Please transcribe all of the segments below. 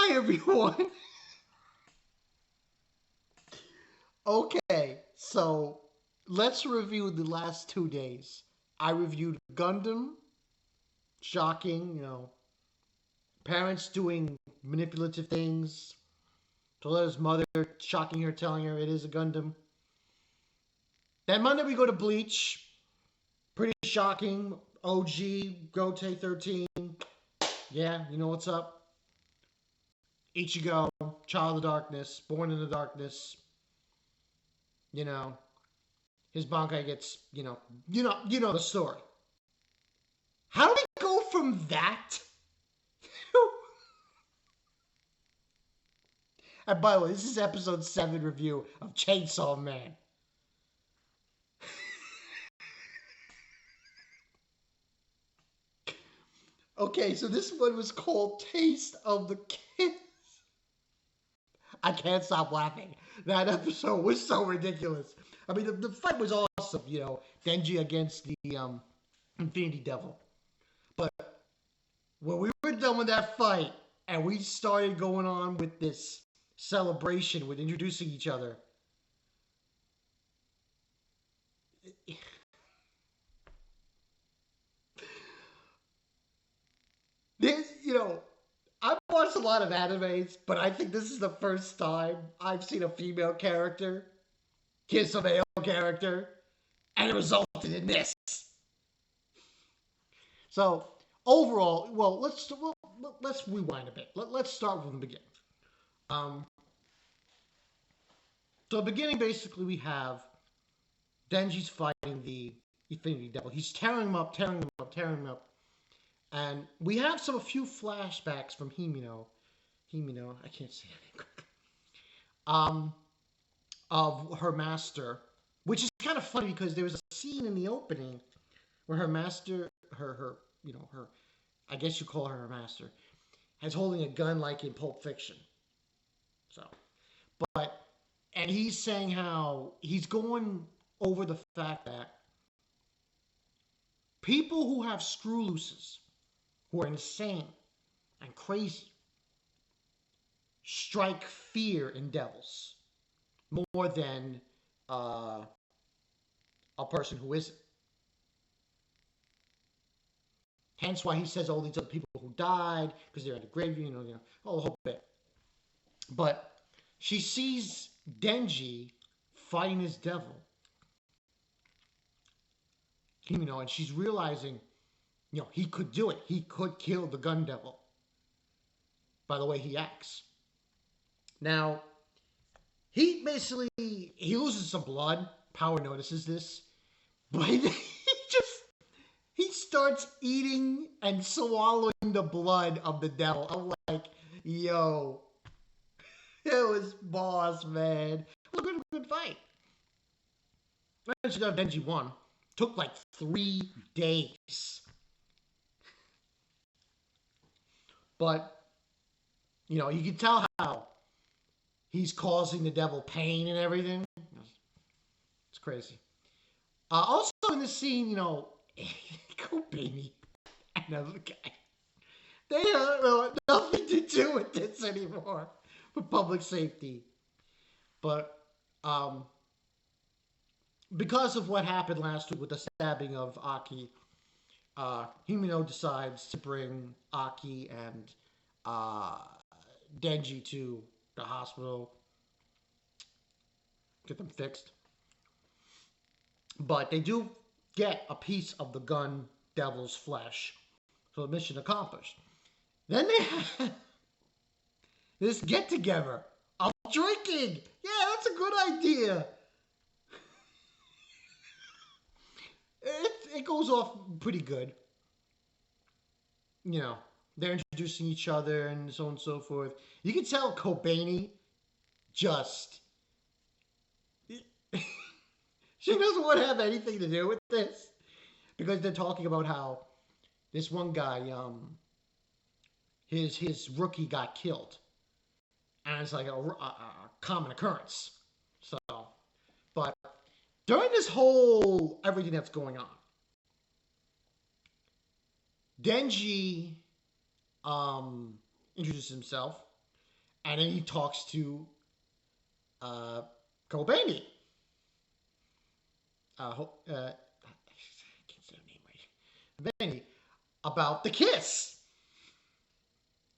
Hi, everyone. Okay, so let's review the last 2 days. I reviewed Gundam, shocking, parents doing manipulative things. Toledo's mother shocking her, telling her it is a Gundam. Then Monday we go to Bleach, pretty shocking. OG, Gote 13. Yeah, you know what's up. Ichigo, Child of Darkness, Born in the Darkness. You know, his Bankai gets, you know the story. How do we go from that? And by the way, this is episode 7 review of Chainsaw Man. Okay, so this one was called Taste of the Kiss. I can't stop laughing. That episode was so ridiculous. I mean, the fight was awesome, Denji against the Infinity Devil. But when we were done with that fight and we started going on with this celebration with introducing each other, I've watched a lot of animes, but I think this is the first time I've seen a female character kiss a male character, and it resulted in this. So overall, let's rewind a bit. Let's start from the beginning. Um, so beginning, basically, we have Denji's fighting the Infinity Devil. He's tearing him up, tearing him up, tearing him up, and we have a few flashbacks from Himino. Himino, I can't say that name. Um, of her master, which is kind of funny because there was a scene in the opening where her master, her, I guess you call her master, is holding a gun like in Pulp Fiction. So, but, and he's saying how he's going over the fact that people who have screw looses, who are insane and crazy, strike fear in devils more than uh, a person who isn't. Hence why he says all these other people who died because they're at the grave, all the whole bit. But she sees Denji fighting his devil, and she's realizing, he could do it. He could kill the gun devil by the way he acts. Now, he loses some blood. Power notices this, but he starts eating and swallowing the blood of the devil. I'm like, yo, it was boss, man. It was a good fight. Actually, Denji won. Took like 3 days. But, you can tell how he's causing the devil pain and everything. It's crazy. Also in this scene, Kobeni, another guy. They have nothing to do with this anymore for public safety. But because of what happened last week with the stabbing of Aki, Himino decides to bring Aki and Denji to the hospital, get them fixed. But they do get a piece of the gun devil's flesh, so the mission accomplished. Then they have this get together of drinking. Yeah, that's a good idea. It goes off pretty good. They're introducing each other and so on and so forth. You can tell Kobeni just she doesn't want to have anything to do with this because they're talking about how this one guy, his rookie got killed, and it's like a common occurrence. So, but during this whole everything that's going on, Denji introduces himself. And then he talks to uh, Kobeni. I can't say her name right. Benny, about the kiss.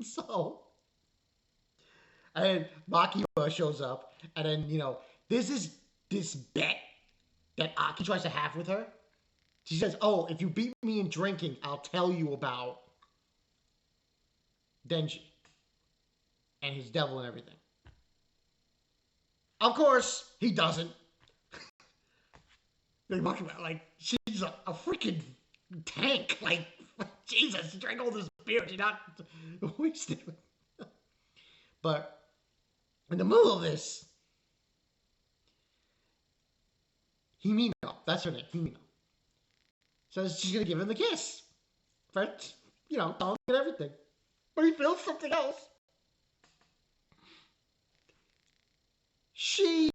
So, and then Makima shows up, and then, there's this bet that Aki tries to have with her. She says, "Oh, if you beat me in drinking, I'll tell you about Denji and his devil and everything." Of course, he doesn't. They talk about, like, she's a freaking tank. Like, Jesus, she drank all this beer. She's not wasted. But in the middle of this, Himino, that's her name, Himino, says she's going to give him the kiss. But, tongue and everything. But he feels something else. She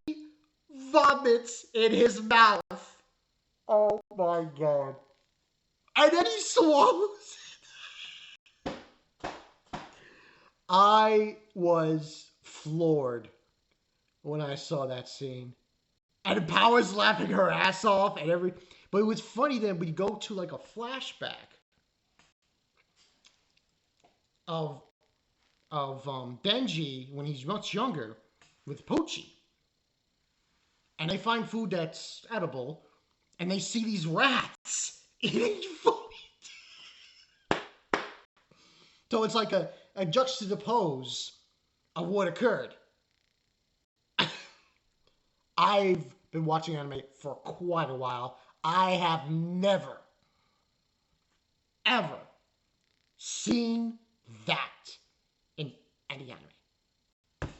vomits in his mouth. Oh my god. And then he swallows it. I was floored when I saw that scene. And Power's laughing her ass off and but it was funny then we go to like a flashback of Denji when he's much younger with Pochi. And they find food that's edible, and they see these rats eating food. So it's like a juxtapose of what occurred. I've been watching anime for quite a while. I have never, ever seen that in any anime.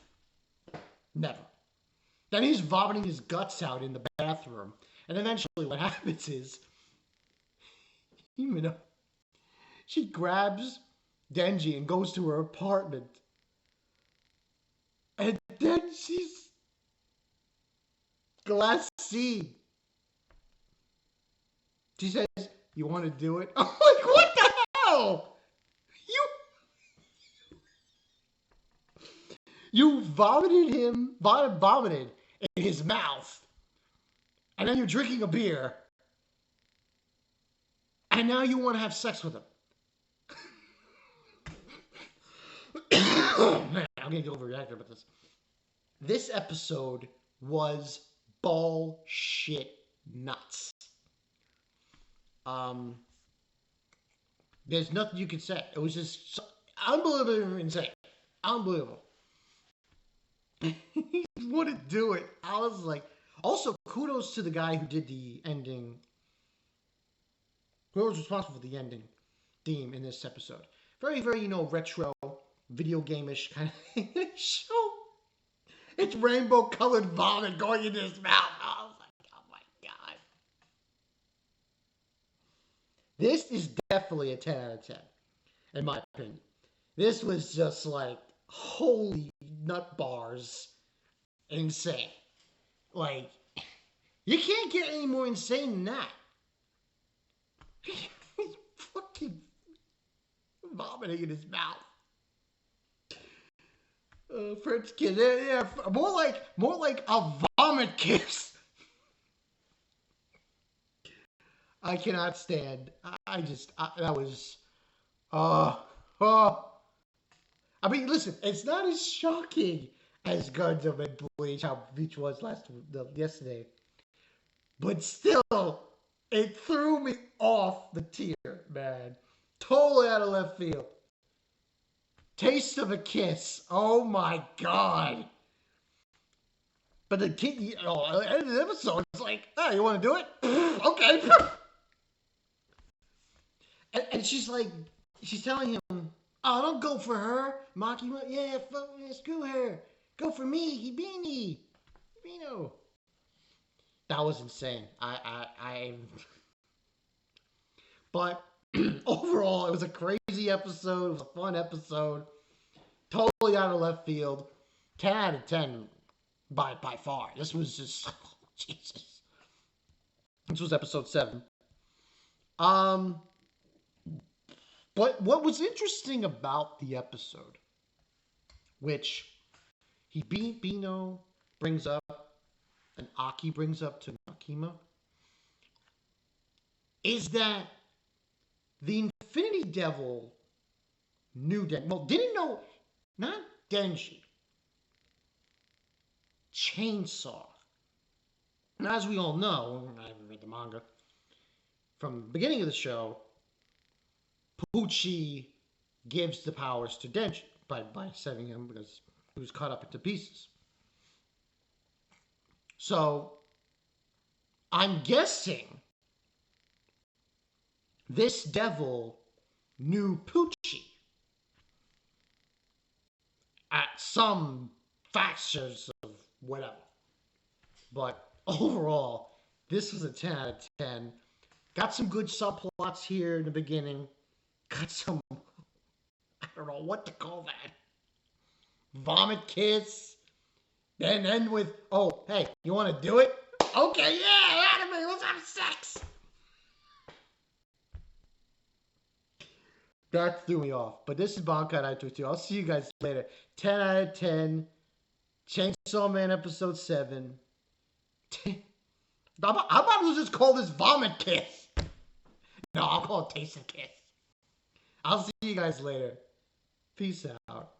Never. Then he's vomiting his guts out in the bathroom. And eventually what happens is, she grabs Denji and goes to her apartment. And then she's glassy. She says, "You want to do it?" I'm like, what the hell? You vomited in his mouth. And then you're drinking a beer. And now you want to have sex with him. Man, I'm going to get overreacted about this. This episode was bullshit nuts. There's nothing you can say. It was just unbelievably insane. Unbelievable. He wouldn't do it. I was like, also kudos to the guy who did the ending. Who was responsible for the ending theme in this episode. Very, very, retro, video game-ish kind of show. It's rainbow-colored vomit going into his mouth. I was like, oh my god. This is definitely a 10 out of 10, in my opinion. This was just like, holy nut bars, insane. Like, you can't get any more insane than that. He's fucking vomiting in his mouth. French kiss, yeah, more like a vomit kiss. I cannot stand. That was, I mean, listen, it's not as shocking as Gundam and Bleach, how Bleach was yesterday, but still, it threw me off the tier, man. Totally out of left field. Taste of a kiss. Oh my god. But the kid, at the end of the episode, it's like, oh, you want to do it? Okay. And she's like, she's telling him, oh, don't go for her. Maki, yeah, screw her. Go for me, Hibini. Hibino. That was insane. But overall, it was a crazy episode. It was a fun episode. Totally out of left field. 10 out of 10 by far. This was just, Jesus. This was episode 7. But what was interesting about the episode, which Bino brings up, and Aki brings up to Nakima, is that the Infinity Devil knew Denji. Well, didn't know, not Denji. Chainsaw. And as we all know, I haven't read the manga, from the beginning of the show, Pucci gives the powers to Denji by setting him because he was cut up into pieces. So, I'm guessing this devil knew Pucci at some factors of whatever. But overall, this was a 10 out of 10. Got some good subplots here in the beginning. Got some, I don't know what to call that. Vomit kiss. Then end with, oh, hey, you want to do it? Okay, yeah, anime, let's have sex. That threw me off. But this is Bankai Night 2. I'll see you guys later. 10 out of 10. Chainsaw Man episode 7. I'm about to just call this Vomit Kiss. No, I'll call it Taste and Kiss. I'll see you guys later. Peace out.